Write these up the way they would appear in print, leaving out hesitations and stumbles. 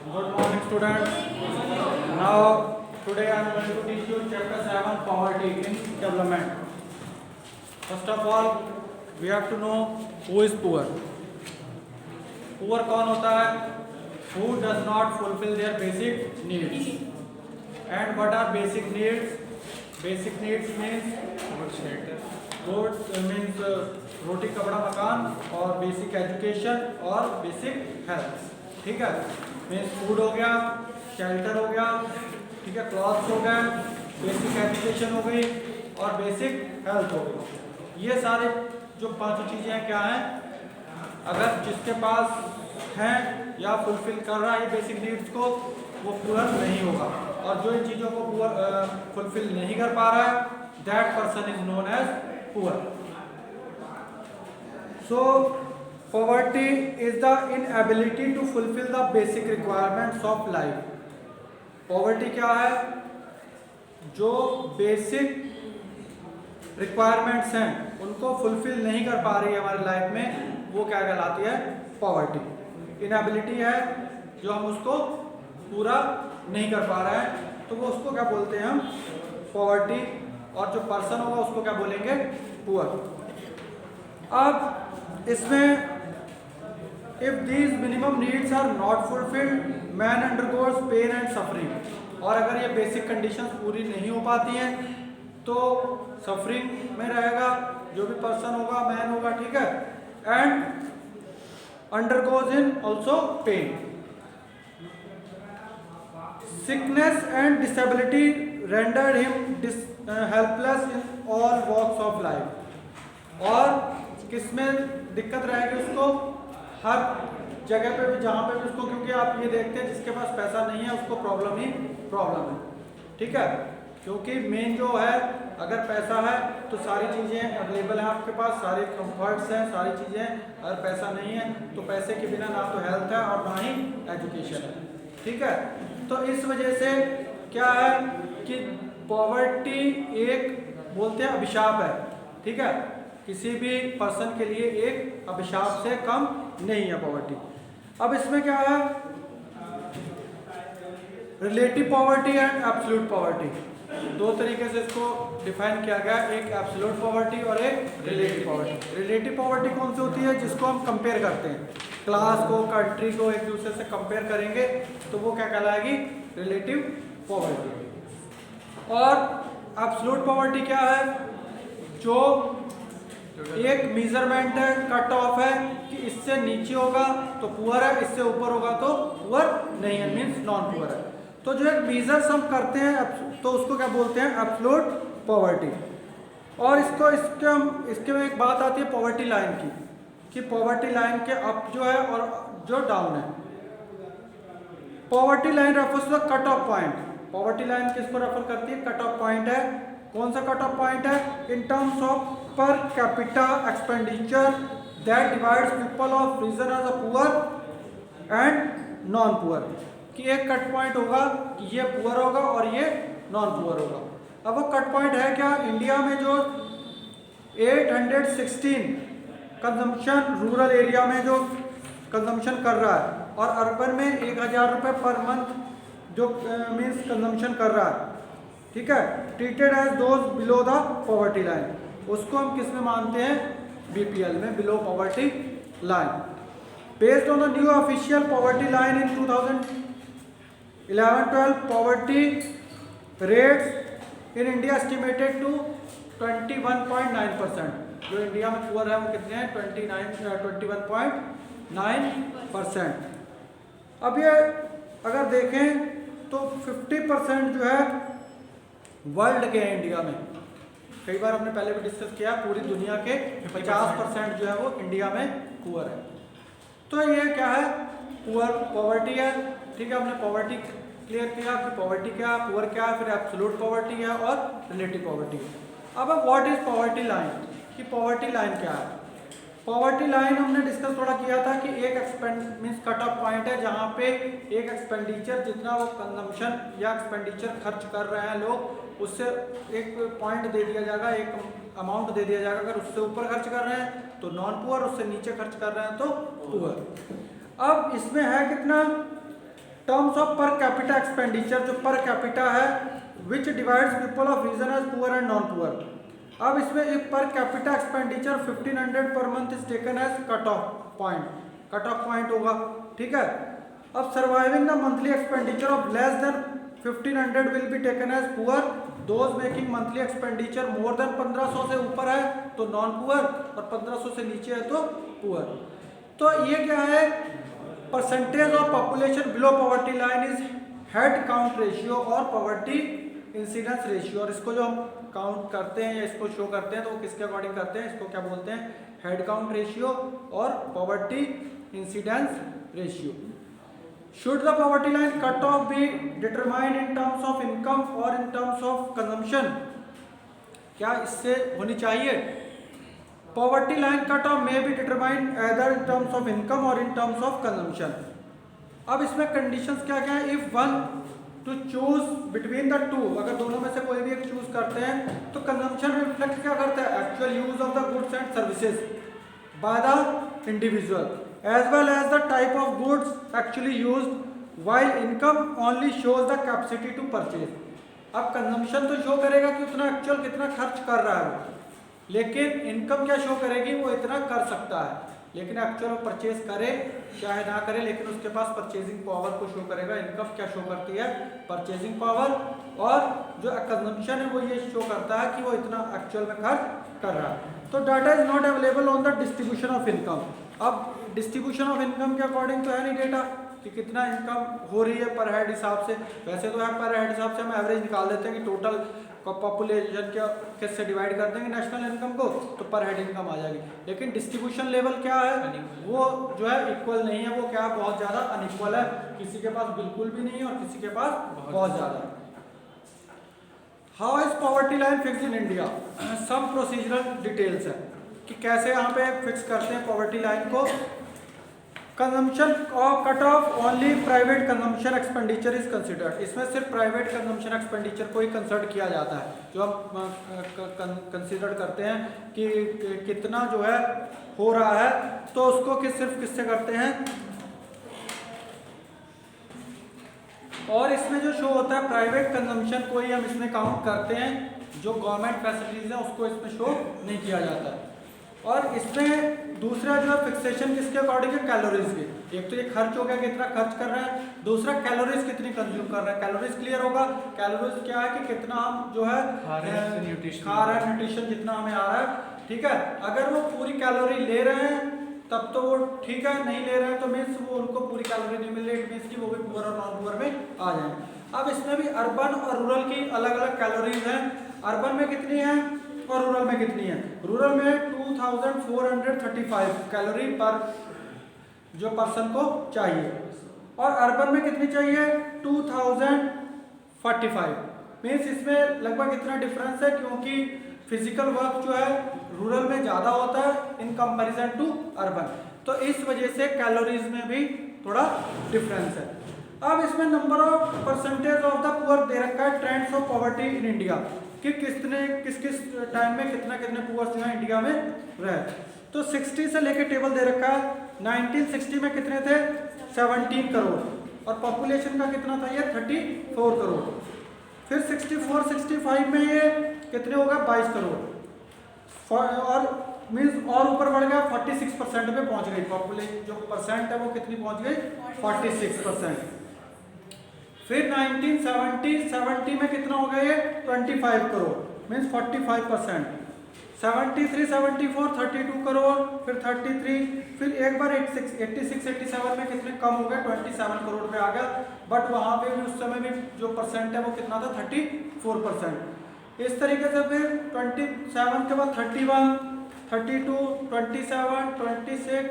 Good morning, students. Now, today I am going to teach you chapter 7, poverty in development. First of all, we have to know who is poor. Poor कौन होता है? Who does not fulfill their basic needs. And what are basic needs? Basic needs means good means रोटी कपड़ा मकान और basic education और basic health. ठीक है, means food हो गया, शेल्टर हो गया, ठीक है, क्लॉथ्स हो गए, बेसिक एजुकेशन हो गई और बेसिक हेल्थ हो गई. ये सारे जो पांचों चीज़ें हैं क्या हैं? अगर जिसके पास हैं या फुलफिल कर रहा है बेसिक नीड्स को, वो पूरा नहीं होगा. और जो इन चीज़ों को पूरा फुलफिल नहीं कर पा रहा है, that person is known as poor. So, poverty is the inability to fulfill the basic requirements of life. Poverty क्या है? जो बेसिक रिक्वायरमेंट्स हैं उनको फुलफिल नहीं कर पा रही है हमारी लाइफ में, वो क्या कहलाती है? पॉवर्टी. इनएबिलिटी है जो हम उसको पूरा नहीं कर पा रहे हैं, तो वो उसको क्या बोलते हैं हम? पॉवर्टी. और जो पर्सन होगा उसको क्या बोलेंगे? पुअर. अब इसमें if these minimum needs are not fulfilled, man undergoes pain and suffering. और अगर ये बेसिक कंडीशंस पूरी नहीं हो पाती हैं तो सफरिंग में रहेगा जो भी पर्सन होगा, मैन होगा, ठीक है. And undergoes in also pain. Sickness and disability rendered him helpless in all walks of life. और किसमें दिक्कत रहेगी उसको? हर जगह पे भी, जहाँ पे भी उसको, क्योंकि आप ये देखते हैं जिसके पास पैसा नहीं है उसको प्रॉब्लम ही प्रॉब्लम है. ठीक है, क्योंकि मेन जो है, अगर पैसा है तो सारी चीज़ें अवेलेबल हैं आपके पास, सारे कंफर्ट्स हैं, सारी चीज़ें. अगर पैसा नहीं है तो पैसे के बिना ना तो हेल्थ है और ना ही एजुकेशन है. ठीक है, तो इस वजह से क्या है कि पॉवर्टी एक बोलते हैं अभिशाप है. ठीक है, किसी भी पर्सन के लिए एक अभिशाप से कम नहीं है पॉवर्टी. अब इसमें क्या है? Relative poverty and absolute poverty. दो तरीके से इसको डिफाइन किया गया, एक एब्सोल्यूट पॉवर्टी और एक रिलेटिव पॉवर्टी. रिलेटिव पॉवर्टी कौन सी होती है? जिसको हम कंपेयर करते हैं, क्लास को, कंट्री को एक दूसरे से कंपेयर करेंगे तो वो क्या कहलाएगी? Relative poverty. और एब्सोल्यूट पॉवर्टी क्या है? जो एक मेजरमेंट है, कट ऑफ है कि इससे नीचे होगा तो पुअर है, इससे ऊपर होगा तो पुअर नहीं है, मींस नॉन पुअर है. तो जो एक मेजर्स हम करते हैं तो उसको क्या बोलते हैं? Absolute poverty. और इसके में एक बात आती है पॉवर्टी लाइन की, कि पॉवर्टी लाइन के अप जो है और जो डाउन है. Poverty line refers to the cut off point. Poverty line किसको रेफर करती है? कट ऑफ पॉइंट है. कौन सा कट ऑफ पॉइंट है? In terms of per capita expenditure that divides people of region as a poor and non poor. कि एक cut point होगा कि ये पुअर होगा और ये नॉन पुअर होगा. अब वो कट पॉइंट है क्या? इंडिया में जो 816 कंजम्पशन, रूरल एरिया में जो कंजम्पशन कर रहा है और अर्बन में 1000 रुपये पर मंथ जो मीन्स कंजम्पशन कर रहा है, ठीक है, treated as those below the poverty line. उसको हम किस में मानते हैं? बीपीएल में, below poverty line. Based on the new official poverty line in 2011-12, poverty rates in India estimated to 21.9%. जो इंडिया में पुअर है वो कितने हैं? 21.9%. अब ये अगर देखें तो 50% जो है वर्ल्ड के इंडिया में. कई बार हमने पहले भी डिस्कस किया, पूरी दुनिया के 50% जो है वो इंडिया में पुअर है. तो ये क्या है? पुअर पॉवर्टी है. ठीक है, हमने पॉवर्टी क्लियर किया कि पॉवर्टी क्या है, पुअर क्या है, फिर एब्सोल्यूट पॉवर्टी है और रिलेटिव पॉवर्टी है. अब व्हाट इज पॉवर्टी लाइन? कि पॉवर्टी लाइन क्या है? पॉवर्टी लाइन हमने डिस्कस थोड़ा किया था कि एक मीन्स कट ऑफ पॉइंट है जहाँ पे एक एक्सपेंडिचर, जितना वो कंजम्पशन या एक्सपेंडिचर खर्च कर रहे हैं लोग, उससे एक पॉइंट दे दिया जाएगा, एक अमाउंट दे दिया जाएगा. अगर उससे ऊपर खर्च कर रहे हैं तो नॉन पुअर, उससे नीचे खर्च कर रहे हैं तो पुअर. अब इसमें है कितना? Terms of per capita expenditure, जो पर कैपिटा है which divides people of region as poor and non poor. अब इसमें एक per capita expenditure 1500 per month is taken as cut off point होगा, ठीक है। अब surviving the monthly expenditure of less than 1500 will be taken as poor, those making monthly expenditure more than 1500 से ऊपर है तो नॉन पुअर और 1500 से नीचे है तो पुअर। तो ये क्या है, percentage of population below poverty line is head count ratio और पॉवर्टी इंसिडेंस रेशियो। और इसको जो हम काउंट करते हैं या इसको शो करते हैं तो वो किसके अकॉर्डिंग करते हैं, इसको क्या बोलते हैं, हेड काउंट रेशियो और poverty incidence ratio. Should the poverty line cut off be determined in terms of income और इन टर्म्स ऑफ कंजम्पशन, क्या इससे होनी चाहिए। Poverty line cut of may be determined either in terms of income और in terms of consumption. अब इसमें conditions क्या क्या है, if one two choose between the two, अगर दोनों में से कोई भी एक चूज करते हैं तो कंजम्पशन रिफ्लेक्ट क्या करता है, actual use of the goods and services by the individual as well as the type of goods actually used, while income only shows the capacity to purchase। अब कंजम्पशन तो show करेगा कि उतना actual कितना खर्च कर रहा है, लेकिन इनकम क्या शो करेगी, वो इतना कर सकता है, लेकिन एक्चुअल परचेज करे चाहे ना करे, लेकिन उसके पास परचेजिंग पावर को शो करेगा। इनकम क्या शो करती है, परचेजिंग पावर, और जो कंजम्पशन है वो ये शो करता है कि वो इतना एक्चुअल में खर्च कर रहा है। तो data is not available on the distribution of income. अब डिस्ट्रीब्यूशन ऑफ इनकम के अकॉर्डिंग तो है नहीं डेटा कि कितना इनकम हो रही है पर हेड हिसाब से, वैसे तो है पर हेड हिसाब से हम एवरेज निकाल देते हैं कि टोटल पॉपुलेशन के किससे डिवाइड कर देंगे नेशनल इनकम को तो पर हेड इनकम आ जाएगी, लेकिन डिस्ट्रीब्यूशन लेवल क्या है, वो जो है इक्वल नहीं है, वो क्या बहुत ज़्यादा अनइक्वल है, किसी के पास बिल्कुल भी नहीं है और किसी के पास बहुत ज़्यादा है। How is poverty line fix in India, some procedural details है कि कैसे यहाँ पे फिक्स करते हैं पॉवर्टी लाइन को। कंजम्पशन और cut off only private consumption expenditure is considered, इसमें सिर्फ प्राइवेट कंजम्पशन एक्सपेंडिचर को ही कंसिडर किया जाता है, जो हम कंसिडर करते हैं कि कितना जो है हो रहा है, तो उसको सिर्फ किससे करते हैं, और इसमें जो शो होता है प्राइवेट कंजम्पशन को ही हम इसमें काउंट करते हैं, जो गवर्नमेंट फैसिलिटीज है उसको इसमें शो नहीं किया जाता है। और इसमें दूसरा जो है फिक्सेशन किसके अकॉर्डिंग है, कैलोरीज के। एक तो ये खर्च हो गया कितना खर्च कर रहे हैं, दूसरा कैलोरीज कितनी कंज्यूम कर रहे हैं। कैलोरीज क्लियर होगा, कैलोरीज क्या है कि कितना हम जो है खा रहे हैं, न्यूट्रिशन जितना हमें आ रहा है, ठीक है। अगर वो पूरी कैलोरी ले रहे हैं तब तो वो ठीक है, नहीं ले रहे हैं तो मीन्स वो उनको पूरी कैलोरी नहीं मिल रही, मीन्स की वो भी पुअर और नॉन पुअर में आ जाए। अब इसमें भी अर्बन और रूरल की अलग अलग कैलोरीज हैं, अर्बन में कितनी है और रूरल में कितनी है। रूरल में 2435 कैलोरी पर जो पर्सन को चाहिए, और अर्बन में कितनी चाहिए 2045, मीन्स इसमें लगभग इतना डिफरेंस है, क्योंकि फिजिकल वर्क जो है रूरल में ज़्यादा होता है इन कंपैरिजन टू अर्बन, तो इस वजह से कैलोरीज में भी थोड़ा डिफरेंस है। अब इसमें number of percentage of the poor they रखा है, trends of poverty in India, कि किस किस टाइम में कितने पुअर्स जो है इंडिया में रहे। तो 60 से लेके टेबल दे रखा है, 1960 में कितने थे 17 करोड़, और पॉपुलेशन का कितना था ये 34 करोड़। फिर 64-65 में ये कितने हो गए 22 करोड़, और मीन्स और ऊपर बढ़ गया 46% पे पहुंच गई पॉपुलेशन, जो परसेंट है वो कितनी पहुंच गई 46%। फिर 1970 में कितना हो गया ये 25 करोड़, मीन्स 45%। 73, 74 32 करोड़, फिर 33, फिर एक बार 86-87 में कितने कम हो गए 27 करोड़ पे आ गया, बट वहाँ पे भी उस समय भी जो परसेंट है वो कितना था 34%। इस तरीके से फिर 27 के बाद 31, 32, 27, 26,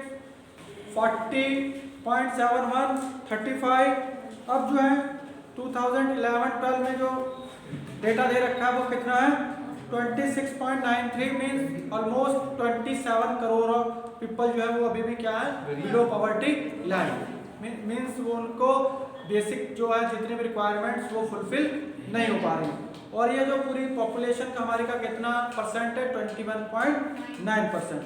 40.71, 35। अब जो है 2011-12 में जो डेटा दे रखा है वो कितना है 26.93, मीन्स ऑलमोस्ट 27 करोड़ पीपल जो है वो अभी भी क्या है बिलो पॉवर्टी लाइन, मीन्स वो उनको बेसिक जो है जितने भी रिक्वायरमेंट्स वो फुलफिल नहीं हो पा रही। और ये जो पूरी पॉपुलेशन का हमारी का कितना परसेंट है 21.9%।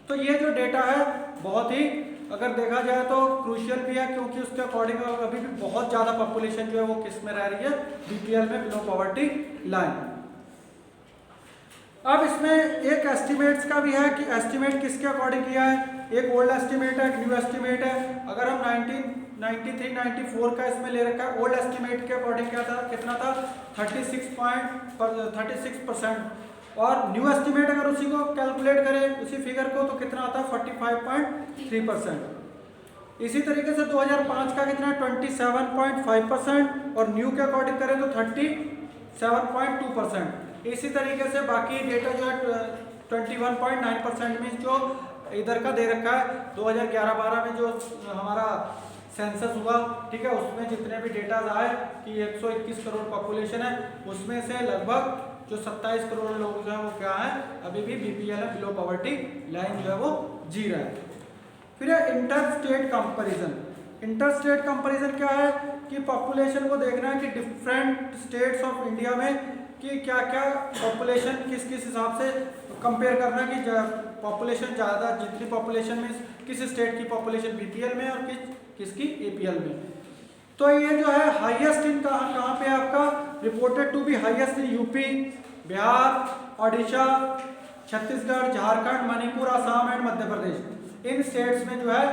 तो ये जो डेटा है बहुत ही अगर देखा जाए तो क्रूशियल भी है, क्योंकि उसके अकॉर्डिंग अभी भी बहुत ज़्यादा पॉपुलेशन जो है वो किस में रह रही है, बीपीएल में, बिलो पॉवर्टी लाइन। अब इसमें एक एस्टिमेट्स का भी है कि एस्टिमेट किसके अकॉर्डिंग किया है, एक ओल्ड एस्टिमेट है, एक न्यू एस्टिमेट है। अगर हम 1993-94 का इसमें ले रखा है, ओल्ड एस्टिमेट के अकॉर्डिंग क्या था, कितना था 36% और न्यू एस्टिमेट अगर उसी को कैलकुलेट करें उसी फिगर को तो कितना आता है 45.3%। इसी तरीके से 2005 का कितना 27.5% और न्यू के अकॉर्डिंग करें तो 37.2%। इसी तरीके से बाकी डेटा जो है 21.9% में जो इधर का दे रखा है 2011-12 में जो हमारा सेंसस हुआ, ठीक है, उसमें जितने भी डेटा आए कि 121 करोड़ पॉपुलेशन है, उसमें से लगभग जो 27 करोड़ लोग जो है वो क्या है, अभी भी बीपीएल है, बिलो पॉवर्टी लाइन जो है वो जी रहा है। फिर है inter state comparison. Inter state comparison क्या है कि पॉपुलेशन को देखना है कि डिफरेंट स्टेट्स ऑफ इंडिया में कि क्या क्या पॉपुलेशन किस किस हिसाब से कंपेयर करना कि पॉपुलेशन ज़्यादा जितनी पॉपुलेशन में किस स्टेट की पॉपुलेशन बीपीएल में और किसकी एपीएल में। तो ये जो है हाईएस्ट इन कहाँ पे आपका reported to be highest in UP, Bihar, Odisha, Chhattisgarh, Jharkhand, Manipur, Assam and Madhya Pradesh. इन स्टेट्स में जो है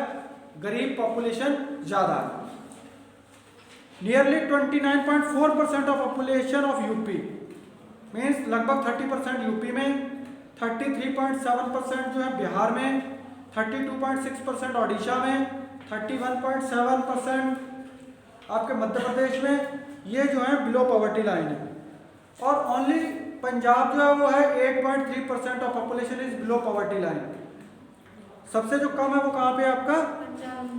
गरीब पॉपुलेशन ज़्यादा है। Nearly 29.4% of population of UP means लगभग 30% यूपी में, 33.7% जो है बिहार में, 32.6% ओडिशा में, 31.7% आपके मध्य प्रदेश में। ये जो है बिलो पॉवर्टी लाइन है। और ओनली पंजाब जो है वो है 8.3% of population is below poverty line. सबसे जो कम है वो कहाँ पे आपका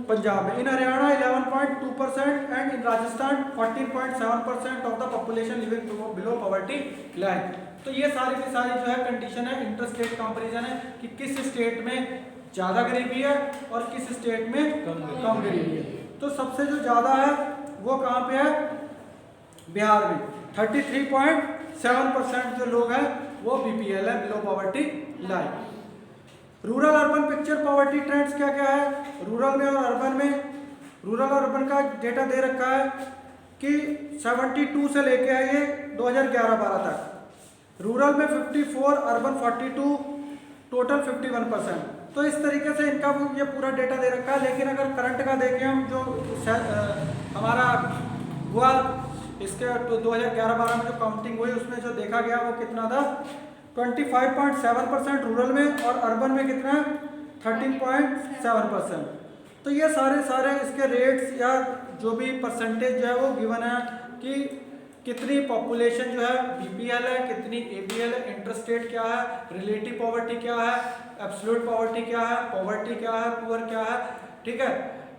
पंजाब में। In Haryana 11.2% and in Rajasthan 14.7% of the population living below poverty line. तो ये सारी की सारी जो है कंडीशन है, इंटर स्टेट कंपैरिजन है कि किस स्टेट में ज़्यादा गरीबी है और किस स्टेट में कम गरीबी है। तो सबसे जो ज़्यादा है वो कहाँ पे है, बिहार में 33.7% जो लोग हैं वो बीपीएल है, below poverty line. Rural urban picture poverty trends क्या क्या है, रूरल में और अर्बन में। रूरल और अर्बन का डेटा दे रखा है कि 72 से लेके आइए 2011-12 तक, रूरल में 54, अर्बन 42, टोटल 51%। तो इस तरीके से इनका ये पूरा डेटा दे रखा है। लेकिन अगर करंट का देखें हम, जो हमारा हुआ इसके 2011-12 में जो काउंटिंग हुई उसमें जो देखा गया वो कितना था 25.7% रूरल में और अर्बन में कितना 13.7%। तो ये सारे इसके रेट्स या जो भी परसेंटेज जो है वो गिवन है कि कितनी पॉपुलेशन जो है बीपीएल है, कितनी एपीएल है, इंटरस्टेट क्या है, रिलेटिव पॉवर्टी क्या है, एब्सोल्यूट पॉवर्टी क्या है, पॉवर्टी क्या है, पुअर क्या है, ठीक है।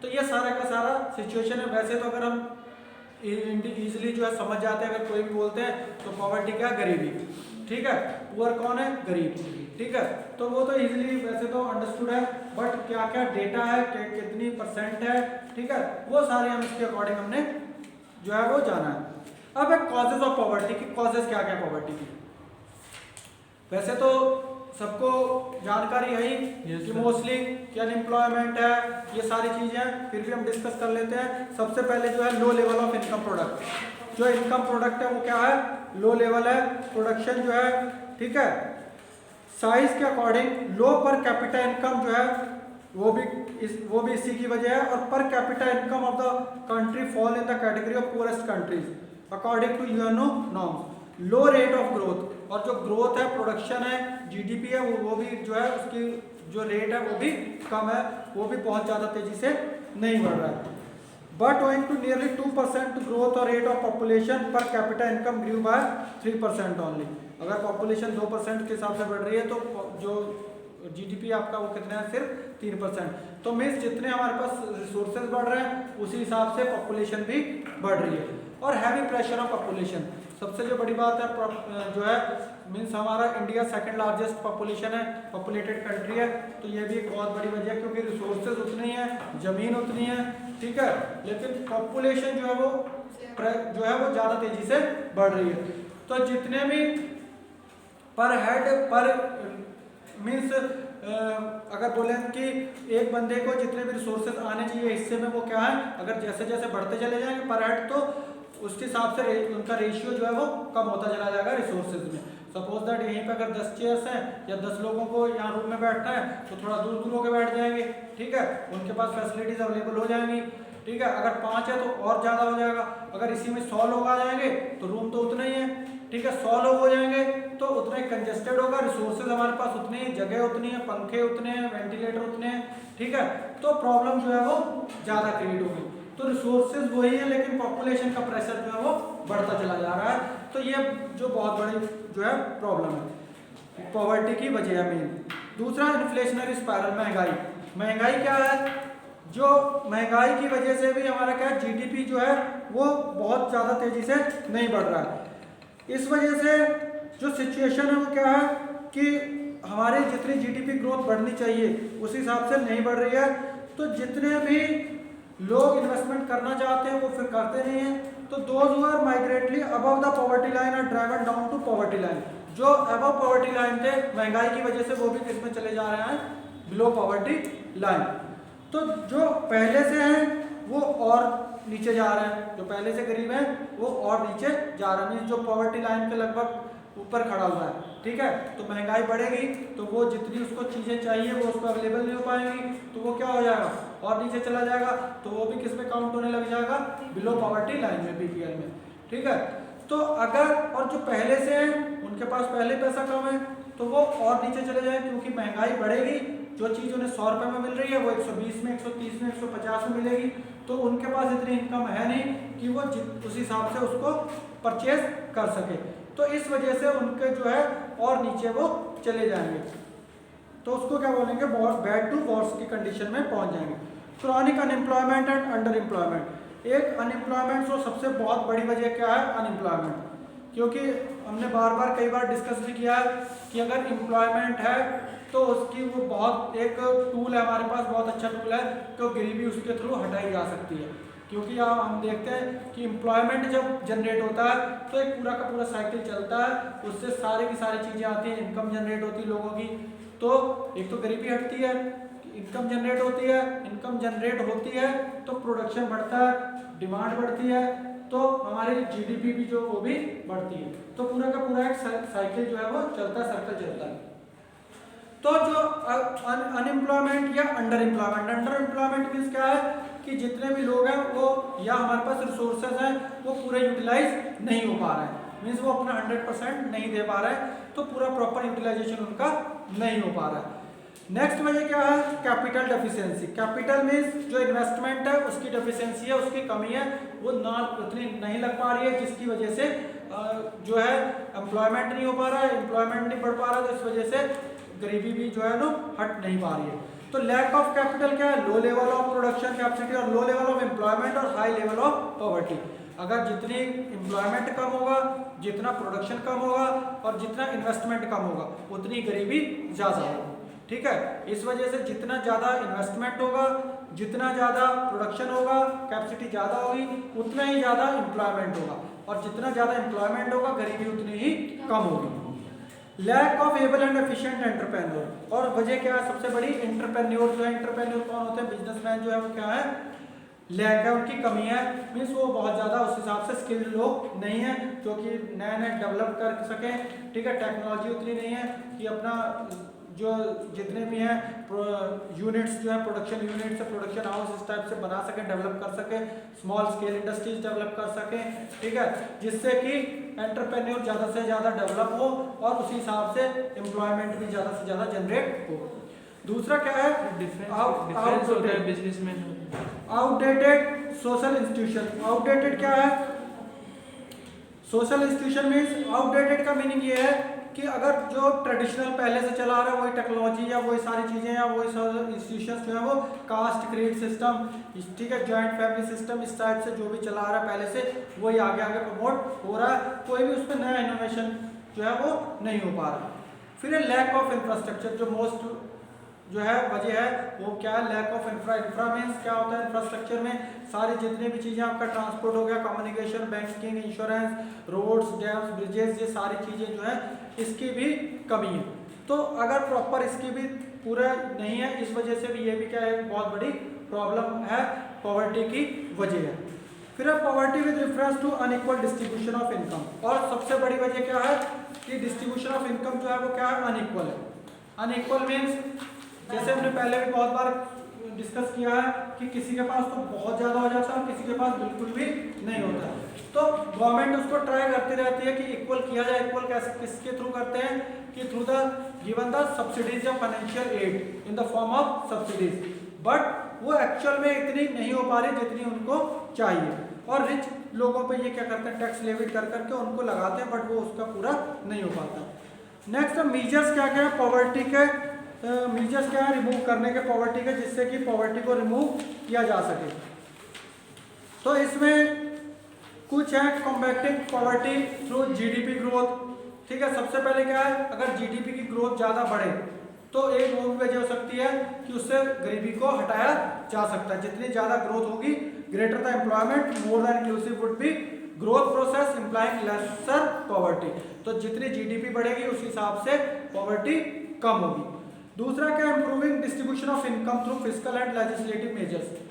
तो ये सारा का सारा सिचुएशन है। वैसे तो अगर हम इजीली जो है समझ जाते हैं, अगर कोई भी बोलते हैं तो पॉवर्टी क्या है, गरीबी, ठीक है, पुअर कौन है, गरीब, ठीक है। तो वो तो इजीली वैसे तो अंडरस्टूड है, बट क्या क्या डेटा है, कितनी परसेंट है, ठीक है, वो सारे हम इसके अकॉर्डिंग हमने जो है वो जाना है। अब है कॉजेज ऑफ पॉवर्टी की, कॉजेज क्या क्या पॉवर्टी की। वैसे तो सबको जानकारी है ही कि मोस्टली कि अनएम्प्लॉयमेंट है, ये सारी चीजें हैं, फिर भी हम डिस्कस कर लेते हैं। सबसे पहले जो है low level of income product, जो इनकम प्रोडक्ट है वो क्या है, लो लेवल है, प्रोडक्शन जो है, ठीक है, साइज के अकॉर्डिंग लो पर कैपिटा इनकम जो है वो भी इसी की वजह है। और per capita income of the country fall in the category of poorest countries according to UNO norms. Low rate of growth, और जो ग्रोथ है, प्रोडक्शन है, जीडीपी है, वो भी जो है उसकी जो रेट है वो भी कम है, वो भी बहुत ज़्यादा तेजी से नहीं बढ़ रहा है। But owing to nearly 2% growth और rate of population per capita income grew by 3% only. अगर पॉपुलेशन 2% के हिसाब से बढ़ रही है तो जो जीडीपी आपका वो कितना है, सिर्फ 3%। तो मीन्स जितने हमारे पास रिसोर्सेज बढ़ रहे हैं उसी हिसाब से पॉपुलेशन भी बढ़ रही है। और हैवी प्रेशर ऑफ पॉपुलेशन, सबसे जो बड़ी बात है जो है मीन्स हमारा इंडिया सेकंड लार्जेस्ट पॉपुलेशन है, पॉपुलेटेड कंट्री है, तो ये भी एक बहुत बड़ी वजह है क्योंकि रिसोर्सेज उतनी है, जमीन उतनी है, ठीक है, लेकिन पॉपुलेशन जो है वो ज़्यादा तेजी से बढ़ रही है। तो जितने भी पर हेड पर मीन्स अगर बोले कि एक बंदे को जितने भी रिसोर्सेज आने चाहिए हिस्से में, वो क्या है, अगर जैसे जैसे बढ़ते चले जाएंगे पर हेड, तो उसके हिसाब से उनका रेशियो जो है वो कम होता चला जाएगा रिसोर्सेज में। सपोज दैट यहीं पे अगर 10 चेयर्स हैं या 10 लोगों को यहाँ रूम में बैठना है, तो थोड़ा दूर दूर होकर बैठ जाएंगे, ठीक है, उनके पास फैसिलिटीज अवेलेबल हो जाएंगी, ठीक है। अगर 5 है तो और ज़्यादा हो जाएगा। अगर इसी में 100 लोग आ जाएंगे तो रूम तो उतना ही है, ठीक है, 100 लोग हो जाएंगे तो उतना ही कंजेस्टेड होगा, रिसोर्सेज हमारे पास उतनी ही, जगह उतनी है, पंखे उतने हैं, वेंटिलेटर उतने हैं, ठीक है, तो प्रॉब्लम जो है वो ज़्यादा क्रिएट होगी। तो रिसोर्सेज वही है लेकिन पॉपुलेशन का प्रेशर जो है वो बढ़ता चला जा रहा है। तो ये जो बहुत बड़ी जो है प्रॉब्लम है, पॉवर्टी की वजह है मेन। दूसरा इन्फ्लेशनरी स्पाइरल, महंगाई क्या है, जो महंगाई की वजह से भी हमारा क्या जीडीपी जो है वो बहुत ज़्यादा तेज़ी से नहीं बढ़ रहा है। इस वजह से जो सिचुएशन है वो क्या है कि हमारे जितनी जीडीपी ग्रोथ बढ़नी चाहिए उस हिसाब से नहीं बढ़ रही है। तो जितने भी लोग इन्वेस्टमेंट करना चाहते हैं वो फिर करते नहीं हैं। तो दोज हु आर माइग्रेटली above the poverty line are driven down to poverty line, जो अबव पॉवर्टी लाइन थे महंगाई की वजह से वो भी किस में चले जा रहे हैं, बिलो पॉवर्टी लाइन। तो जो पहले से हैं वो और नीचे जा रहे हैं, जो पहले से गरीब हैं वो और नीचे जा रहे हैं, जो पॉवर्टी लाइन के लगभग ऊपर खड़ा हुआ है, ठीक है। तो महंगाई बढ़ेगी तो वो जितनी उसको चीज़ें चाहिए वो उसको अवेलेबल नहीं हो पाएंगी, तो वो क्या हो जाएगा और नीचे चला जाएगा, तो वो भी किस में काउंट होने लग जाएगा, बिलो पॉवर्टी लाइन में, बीपीएल में, ठीक है। तो अगर और जो पहले से हैं उनके पास पहले पैसा कम है तो वो और नीचे चले जाए, क्योंकि महंगाई बढ़ेगी, जो चीज़ उन्हें 100 रुपये में मिल रही है वो 120 में, 130 में, 150 में मिलेगी, तो उनके पास इतनी इनकम है नहीं कि वो उस हिसाब से उसको परचेज कर सके। तो इस वजह से उनके जो है और नीचे वो चले जाएंगे, तो उसको क्या बोलेंगे, बैड टू वर्स की कंडीशन में पहुंच जाएंगे। Chronic unemployment and under employment, एक अनएम्प्लॉयमेंट तो सबसे बहुत बड़ी वजह क्या है, अनएम्प्लॉयमेंट, क्योंकि हमने बार बार कई बार डिस्कस भी किया है कि अगर एम्प्लॉयमेंट है तो उसकी वो बहुत एक टूल है हमारे पास, बहुत अच्छा टूल है, तो गरीबी उसके थ्रू हटाई जा सकती है। क्योंकि यहाँ हम देखते हैं कि एम्प्लॉयमेंट जब जनरेट होता है तो एक पूरा का पूरा साइकिल चलता है, उससे सारी की सारी चीज़ें आती हैं, इनकम जनरेट होती है लोगों की, तो एक तो गरीबी हटती है, इनकम जनरेट होती है, इनकम जनरेट होती है तो प्रोडक्शन बढ़ता है, डिमांड बढ़ती है, तो हमारी जीडीपी भी जो वो भी बढ़ती है, तो पूरा का पूरा एक साइकिल जो है वो चलता है, सर्कल चलता है। तो जो अनएम्प्लॉयमेंट या अंडर एम्प्लॉयमेंट मीन्स क्या है कि जितने भी लोग हैं वो या हमारे पास रिसोर्सेज हैं वो पूरे यूटिलाइज नहीं हो पा रहे हैं, मीन्स वो अपना 100% नहीं दे पा रहे हैं, तो पूरा प्रॉपर यूटिलाइजेशन उनका नहीं हो पा रहा है। नेक्स्ट वजह क्या है, कैपिटल डेफिशिएंसी। कैपिटल मीन्स जो इन्वेस्टमेंट है उसकी डेफिशिएंसी है, उसकी कमी है, वो ना उतनी नहीं लग पा रही है, जिसकी वजह से जो है एम्प्लॉयमेंट नहीं हो पा रहा है, एम्प्लॉयमेंट नहीं बढ़ पा रहा है, तो इस वजह से गरीबी भी जो है ना हट नहीं पा रही है। तो लैक ऑफ कैपिटल क्या है, low level of production capacity और लो लेवल ऑफ एम्प्लॉयमेंट और हाई लेवल ऑफ पॉवर्टी। अगर जितनी एम्प्लॉयमेंट कम होगा, जितना प्रोडक्शन कम होगा और जितना इन्वेस्टमेंट कम होगा, उतनी गरीबी ज़्यादा होगी, ठीक है। इस वजह से जितना ज़्यादा इन्वेस्टमेंट होगा, जितना ज़्यादा प्रोडक्शन होगा, कैपेसिटी ज़्यादा होगी, उतना ही ज़्यादा एम्प्लॉयमेंट होगा, और जितना ज़्यादा एम्प्लॉयमेंट होगा गरीबी उतनी ही कम होगी। Lack of able and efficient entrepreneur, और वजह क्या है सबसे बड़ी, एंटरप्रेन्योर जो है, एंटरप्रेन्योर कौन होते हैं, बिजनेसमैन जो है वो क्या है, लैक है, उनकी कमी है, मीन्स वो बहुत ज़्यादा उस हिसाब से स्किल्ड लोग नहीं है जो कि नए नए डेवलप कर सकें, ठीक है। टेक्नोलॉजी उतनी नहीं है कि अपना जो जितने भी हैं यूनिट्स जो है, प्रोडक्शन यूनिट्स है, प्रोडक्शन हाउस इस टाइप से बना सकें, डेवलप कर सकें, स्मॉल स्केल इंडस्ट्रीज डेवलप कर सकें, ठीक है, जिससे कि एंटरप्रेन्योर ज़्यादा से ज़्यादा डेवलप हो और उसी हिसाब से एम्प्लॉयमेंट भी ज़्यादा से ज़्यादा जनरेट हो। दूसरा क्या है, आउटडेटेड सोशल इंस्टीट्यूशन। आउटडेटेड क्या है, सोशल इंस्टीट्यूशन मीन्स, आउटडेटेड का मीनिंग ये है कि अगर जो ट्रेडिशनल पहले से चला रहा है वही टेक्नोलॉजी या वही सारी चीज़ें या वही इंस्टीट्यूशंस जो है वो कास्ट क्रीड सिस्टम, ठीक है, जॉइंट फैमिली सिस्टम, इस टाइप से जो भी चला रहा है पहले से वही आगे आगे प्रमोट हो रहा है, कोई भी उस पर नया इनोवेशन जो है वो नहीं हो पा रहा। फिर लैक ऑफ इंफ्रास्ट्रक्चर, जो मोस्ट जो है वजह है वो क्या है, लैक ऑफ इंफ्रा मीन्स क्या होता है, इंफ्रास्ट्रक्चर में सारी जितनी भी चीज़ें, आपका ट्रांसपोर्ट हो गया, communication, banking, insurance, roads, dams, bridges, ये सारी चीज़ें जो है इसकी भी कमी है। तो अगर प्रॉपर इसकी भी पूरा नहीं है, इस वजह से भी ये भी क्या है, बहुत बड़ी प्रॉब्लम है, पॉवर्टी की वजह है। फिर है poverty with reference to unequal distribution of income, और सबसे बड़ी वजह क्या है कि डिस्ट्रीब्यूशन ऑफ इनकम जो है वो क्या है, अनइक्वल है। अनइक्वल मीन्स जैसे हमने पहले भी बहुत बार डिस्कस किया है कि किसी के पास तो बहुत ज़्यादा हो जाता है और किसी के पास बिल्कुल भी नहीं होता, तो गवर्नमेंट उसको ट्राई करती रहती है कि इक्वल किया जाए। इक्वल कैसे, किसके थ्रू करते हैं कि through the given the subsidies या financial aid in the form of subsidies, but वो एक्चुअल में इतनी नहीं हो पा रही जितनी उनको चाहिए, और रिच लोगों पे ये क्या करते हैं, टैक्स लेविट कर करके उनको लगाते हैं, बट वो उसका पूरा नहीं हो पाता। नेक्स्ट मीजर्स क्या क्या है पॉवर्टी के, मीजर्स क्या है रिमूव करने के पॉवर्टी के, जिससे कि पॉवर्टी को रिमूव किया जा सके। तो इसमें कुछ है combating poverty through GDP growth, ठीक है। सबसे पहले क्या है, अगर जीडीपी की ग्रोथ ज़्यादा बढ़े तो एक वो वजह हो सकती है कि उससे गरीबी को हटाया जा सकता है। जितनी ज़्यादा ग्रोथ होगी, greater the employment more the inclusive would be growth process implying lesser poverty. तो जितनी जीडीपी बढ़ेगी उस हिसाब से पॉवर्टी कम होगी। दूसरा क्या, improving distribution of income through fiscal and legislative measures.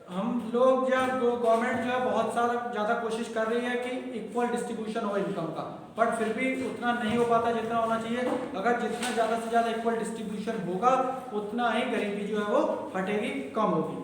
हम लोग या गवर्नमेंट जो है बहुत सारा ज़्यादा कोशिश कर रही है कि इक्वल डिस्ट्रीब्यूशन हो इनकम का, बट फिर भी उतना नहीं हो पाता जितना होना चाहिए। अगर जितना ज़्यादा से ज़्यादा इक्वल डिस्ट्रीब्यूशन होगा उतना ही गरीबी जो है वो हटेगी, कम होगी,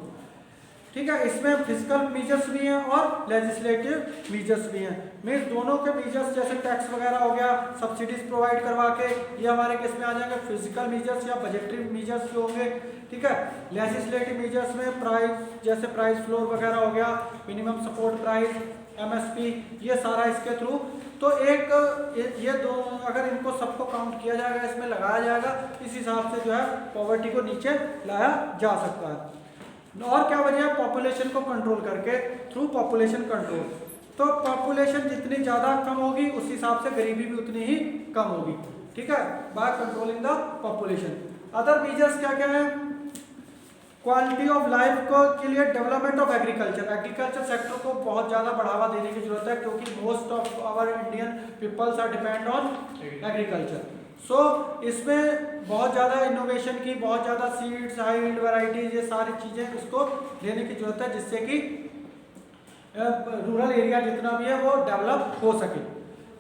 ठीक है। इसमें फिजिकल मीजर्स भी हैं और लेजिस्लेटिव मीजर्स भी हैं। मीन्स दोनों के मीजर्स जैसे टैक्स वगैरह हो गया, सब्सिडीज प्रोवाइड करवा के, ये हमारे केस में आ जाएंगे फिजिकल मीजर्स या बजटरी मीजर्स जो होंगे, ठीक है। लेजिस्लेटिव मीजर्स में प्राइस, जैसे प्राइस फ्लोर वगैरह हो गया, मिनिमम सपोर्ट प्राइस, एमएसपी, ये सारा इसके थ्रू। तो एक ये दो अगर इनको सबको काउंट किया जाएगा, इसमें लगाया जाएगा, इस हिसाब से जो है पॉवर्टी को नीचे लाया जा सकता है। और क्या वजह है, पॉपुलेशन को कंट्रोल करके, थ्रू पॉपुलेशन कंट्रोल। तो पॉपुलेशन जितनी ज़्यादा कम होगी उस हिसाब से गरीबी भी उतनी ही कम होगी, ठीक है, by controlling the population. Other measures क्या क्या है, क्वालिटी ऑफ लाइफ को के लिए development of agriculture. Agriculture sector को बहुत ज़्यादा बढ़ावा देने की जरूरत है, क्योंकि most of our Indian peoples are depend on agriculture. So इसमें बहुत ज़्यादा इनोवेशन की, बहुत ज़्यादा सीड्स, हाई यील्ड वैरायटीज, ये सारी चीज़ें इसको लेने की जरूरत है, जिससे कि रूरल एरिया जितना भी है वो डेवलप हो सके।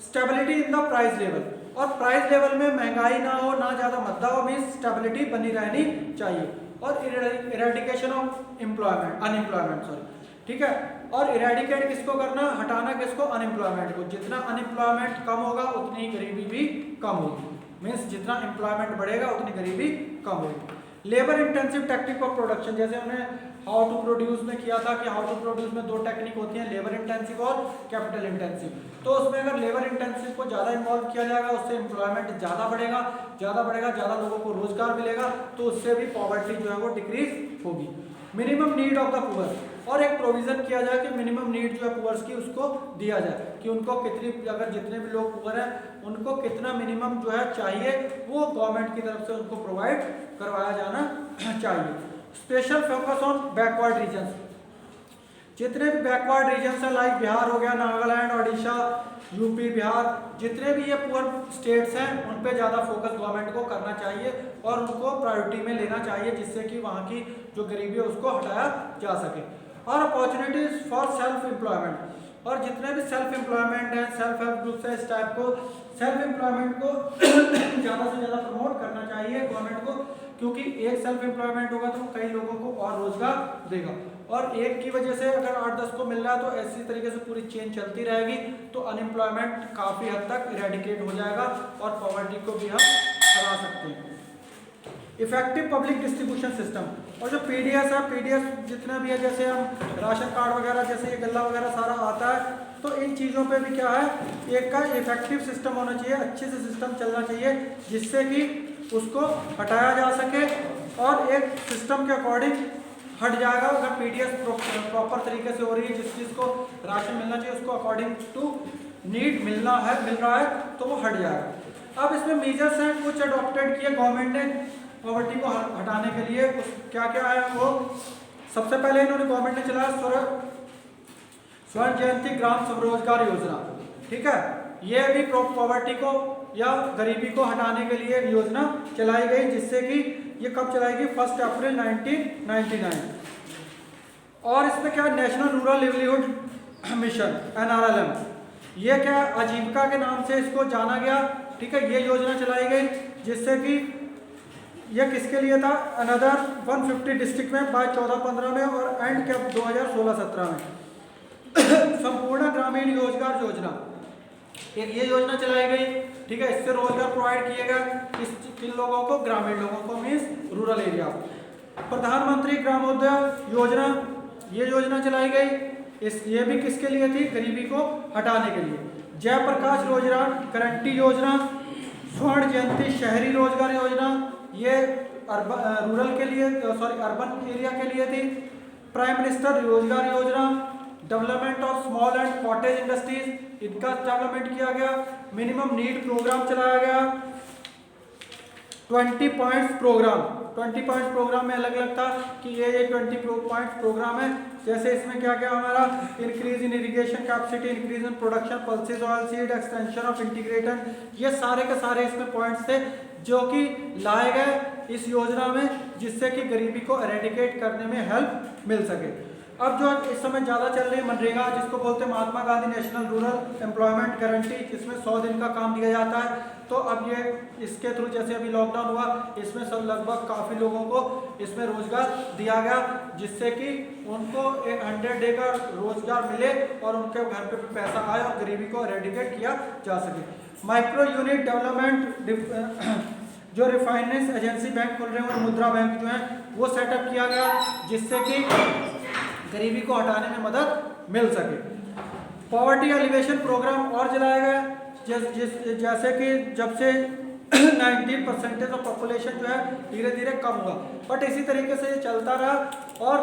Stability in the price level, और प्राइस लेवल में महंगाई ना हो, ना ज़्यादा मद्दा हो, मीन्स स्टेबिलिटी बनी रहनी चाहिए। और इरेडिकेशन ऑफ अनएम्प्लॉयमेंट, सॉरी, ठीक है। और इरेडिकेट किसको करना, हटाना किसको, अनएम्प्लॉयमेंट को। जितना अनएम्प्लॉयमेंट कम होगा उतनी गरीबी भी कम होगी, मीन्स जितना एम्प्लॉयमेंट बढ़ेगा उतनी गरीबी कम होगी। Labour intensive technique of production, जैसे हमने हाउ टू प्रोड्यूस में किया था कि हाउ टू प्रोड्यूस में दो टेक्निक होती हैं, लेबर इंटेंसिव और कैपिटल इंटेंसिव। तो उसमें अगर लेबर इंटेंसिव को ज़्यादा इन्वॉल्व किया जाएगा, उससे एम्प्लॉयमेंट ज़्यादा बढ़ेगा, ज़्यादा लोगों को रोजगार मिलेगा, तो उससे भी पॉवर्टी जो है वो डिक्रीज होगी। Minimum need of the poor, और एक प्रोविजन किया जाए कि मिनिमम नीड जो है पुअर्स की उसको दिया जाए, कि उनको कितनी, अगर जितने भी लोग पुअर हैं उनको कितना मिनिमम जो है चाहिए, वो गवर्नमेंट की तरफ से उनको प्रोवाइड करवाया जाना चाहिए। Special focus on backward regions, जितने भी बैकवर्ड रीजन्स हैं, लाइक बिहार हो गया, नागालैंड, ओडिशा, यूपी, बिहार, जितने भी ये पुअर स्टेट्स हैं उन पे ज़्यादा फोकस गवर्नमेंट को करना चाहिए और उनको प्रायोरिटी में लेना चाहिए, जिससे कि वहाँ की जो गरीबी है उसको हटाया जा सके। और अपॉर्चुनिटीज फॉर सेल्फ एम्प्लॉयमेंट, और जितने भी सेल्फ एम्प्लॉयमेंट हैं, सेल्फ हेल्प ग्रुप्स हैं, इस टाइप को सेल्फ एम्प्लॉयमेंट को ज़्यादा से ज़्यादा प्रमोट करना चाहिए गवर्नमेंट को, क्योंकि एक सेल्फ एम्प्लॉयमेंट होगा तो कई लोगों को और रोजगार देगा, और एक की वजह से अगर 8-10 को मिल रहा है तो ऐसी तरीके से पूरी चेन चलती रहेगी, तो अनएम्प्लॉयमेंट काफ़ी हद तक इरेडिकेट हो जाएगा और पॉवर्टी को भी हम हरा सकते हैं। इफेक्टिव पब्लिक डिस्ट्रीब्यूशन सिस्टम, और जो पीडीएस है, पीडीएस जितना भी है, जैसे हम राशन कार्ड वगैरह, जैसे ये गल्ला वगैरह सारा आता है, तो इन चीज़ों पे भी क्या है, एक का इफेक्टिव सिस्टम होना चाहिए, अच्छे से सिस्टम चलना चाहिए, जिससे कि उसको हटाया जा सके, और एक सिस्टम के अकॉर्डिंग हट जाएगा। अगर पीडीएस प्रॉपर तरीके से हो रही है, जिस चीज़ को राशन मिलना चाहिए उसको अकॉर्डिंग टू नीड मिल रहा है, तो वो हट जाएगा। अब इसमें मेजर्स हैं कुछ अडॉप्टेड किए गवर्नमेंट ने पॉवर्टी को हटाने के लिए, क्या क्या है वो। सबसे पहले इन्होंने गवर्नमेंट ने चलाया स्वर्ण जयंती ग्राम स्वरोजगार योजना, ठीक है। ये भी पॉवर्टी को या गरीबी को हटाने के लिए एक योजना चलाई गई, जिससे कि ये कब चलाई गई, 1 अप्रैल 1999। और इसमें क्या, national rural livelihood mission NRLM, ये क्या आजीविका के नाम से इसको जाना गया, ठीक है। ये योजना चलाई गई जिससे कि ये किसके लिए था, अनदर 150 डिस्ट्रिक्ट में बाय 14-15 में और एंड क्या 2016-17 में। संपूर्ण ग्रामीण रोजगार योजना, एक ये योजना चलाई गई, ठीक है। इससे रोजगार प्रोवाइड किए गए किन लोगों को, ग्रामीण लोगों को, मीन्स रूरल एरिया। प्रधानमंत्री ग्रामोदय योजना, ये योजना चलाई गई, ये भी किसके लिए थी, गरीबी को हटाने के लिए। जयप्रकाश रोजगार गारंटी योजना, स्वर्ण जयंती शहरी रोजगार योजना, ये रूरल के लिए, अर्बन एरिया के लिए थी। प्राइम मिनिस्टर रोजगार योजना, development of small and cottage industries, इनका डेवलपमेंट किया गया। मिनिमम नीड प्रोग्राम चलाया गया। 20 पॉइंट्स प्रोग्राम, 20 पॉइंट्स प्रोग्राम में अलग अलग था कि ये 20 पॉइंट्स प्रोग्राम है। जैसे इसमें क्या क्या हमारा, increase in irrigation capacity, increase in production, pulses oil seed, extension of integrated, ये सारे के सारे इसमें पॉइंट्स थे जो कि लाए गए इस योजना में, जिससे कि गरीबी को एरेडिकेट करने में हेल्प मिल सके। अब जो इस समय ज़्यादा चल रही है मनरेगा, जिसको बोलते हैं Mahatma Gandhi national rural employment guarantee, जिसमें 100 दिन का काम दिया जाता है। तो अब ये इसके थ्रू, जैसे अभी लॉकडाउन हुआ, इसमें सब लगभग काफ़ी लोगों को इसमें रोजगार दिया गया, जिससे कि उनको एक 100 डे का रोजगार मिले और उनके घर पे पैसा आए और गरीबी को एरेडिकेट किया जा सके। माइक्रो यूनिट डेवलपमेंट, जो रिफाइनेंस एजेंसी बैंक खुल रहे हैं और मुद्रा बैंक जो है वो सेटअप किया गया, जिससे कि गरीबी को हटाने में मदद मिल सके। पॉवर्टी एलिवेशन प्रोग्राम और चलाया गया, जैसे कि जब से 19% ऑफ पॉपुलेशन जो है धीरे धीरे कम हुआ, बट इसी तरीके से ये चलता रहा। और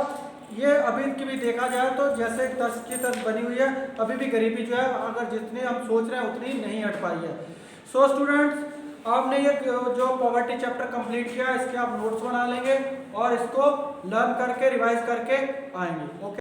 ये अभी की भी देखा जाए तो जैसे 10 की 10 बनी हुई है, अभी भी गरीबी जो है अगर जितनी हम सोच रहे हैं उतनी नहीं हट पाई है। सो स्टूडेंट्स, आपने ये जो पॉवर्टी चैप्टर कंप्लीट किया, इसके आप नोट्स बना लेंगे और इसको लर्न करके रिवाइज करके आएंगे। ओके।